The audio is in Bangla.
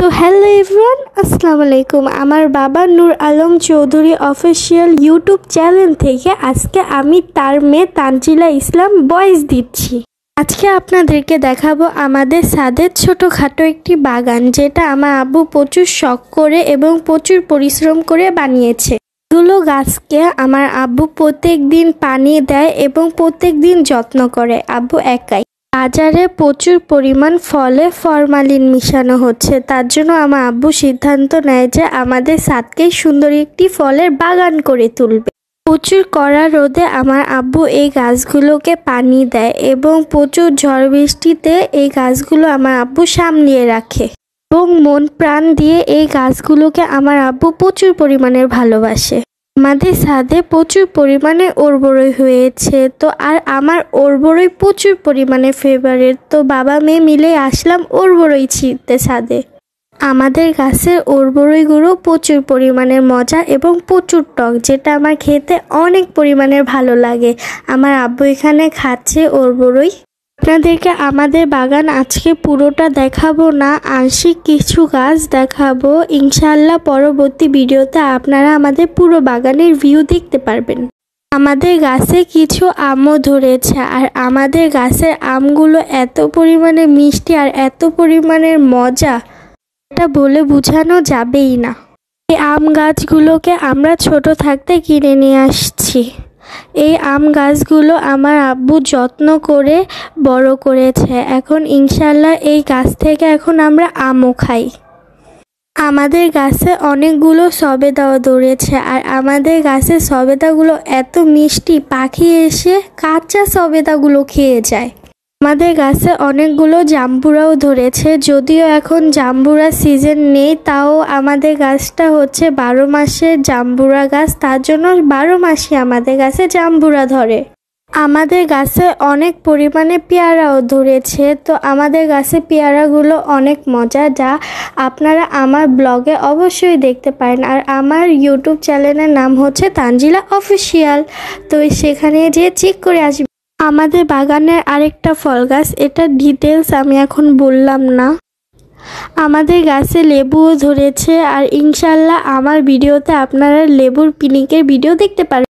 তো হ্যালো এভরিওয়ান, আসসালামু আলাইকুম। আমার বাবা Noor Alam Chowdhury official YouTube channel থেকে আজকে আমি তার মেয়ে তানজিলা ইসলাম ভয়েস দিচ্ছি। আজকে আপনাদেরকে দেখাবো আমাদের ছাদের ছোটোখাটো একটি বাগান, যেটা আমার আব্বু প্রচুর শখ করে এবং প্রচুর পরিশ্রম করে বানিয়েছে। এগুলো গাছকে আমার আব্বু প্রত্যেক দিন পানি দেয় এবং প্রত্যেক দিন যত্ন করে আব্বু একাই। বাজারে প্রচুর পরিমাণ ফলে ফরমালিন মিশানো হচ্ছে, তার জন্য আমার আব্বু সিদ্ধান্ত নেয় যে আমাদের ছাদকেই সুন্দর একটি ফলের বাগান করে তুলবে। প্রচুর কড়া রোদে আমার আব্বু এই গাছগুলোকে পানি দেয় এবং প্রচুর ঝড় বৃষ্টিতে এই গাছগুলো আমার আব্বু সামলিয়ে রাখে এবং মন প্রাণ দিয়ে এই গাছগুলোকে আমার আব্বু প্রচুর পরিমাণে ভালোবাসে। আমাদের ছাদে প্রচুর পরিমাণে ওরবরই হয়েছে, তো আর আমার ওরবরই প্রচুর পরিমাণে ফেভারিট, তো বাবা মেয়ে মিলে আসলাম ওরবরই ছিঁড়তে ছাদে। আমাদের গাছের ওরবরইগুলো প্রচুর পরিমাণে মজা এবং প্রচুর টক, যেটা আমার খেতে অনেক পরিমাণে ভালো লাগে। আমার আব্বু এখানে খাচ্ছে ওরবরই। আপনাদেরকে আমাদের বাগান আজকে পুরোটা দেখাবো না, আংশিক কিছু গাছ দেখাবো। ইনশাআল্লাহ পরবর্তী ভিডিওতে আপনারা আমাদের পুরো বাগানের ভিউ দেখতে পারবেন। আমাদের গাছে কিছু আমও ধরেছে, আর আমাদের গাছের আমগুলো এত পরিমাণে মিষ্টি আর এত পরিমাণের মজা, এটা বলে বোঝানো যাবেই না। এই আম গাছগুলোকে আমরা ছোট থাকতে কিনে নিয়ে আসছি। এই আম গাছগুলো আমার আব্বু যত্ন করে বড় করেছে। এখন ইনশাআল্লাহ এই গাছ থেকে এখন আমরা আমও খাই। আমাদের গাছে অনেকগুলো সবেদাও ধরেছে, আর আমাদের গাছের সবেদাগুলো এত মিষ্টি, পাখি এসে কাঁচা সবেদাগুলো খেয়ে যায়। আমাদের গাছে অনেকগুলো জাম্বুরাও ধরেছে, যদিও এখন জাম্বুরা সিজন নেই, তাও আমাদের গাছটা হচ্ছে 12 মাসের জাম্বুরা গাছ, তার জন্য 12 মাসই আমাদের গাছে জাম্বুরা ধরে। আমাদের গাছে অনেক পরিমাণে পেয়ারাও ধরেছে, তো আমাদের গাছে পেয়ারাগুলো অনেক মজা, যা আপনারা আমার ব্লগে অবশ্যই দেখতে পারেন। আর আমার ইউটিউব চ্যানেলের নাম হচ্ছে তানজিলা অফিসিয়াল, তো সেখানে যেয়ে চেক করে আসবেন। আমাদের বাগানের আরেকটা ফল গাছ, এটা ডিটেলস আমি এখন বললাম না। আমাদের গাছে লেবুও ধরেছে, আর ইনশাআল্লাহ আমার ভিডিওতে আপনারা লেবুর পিকনিকের ভিডিও দেখতে পারেন।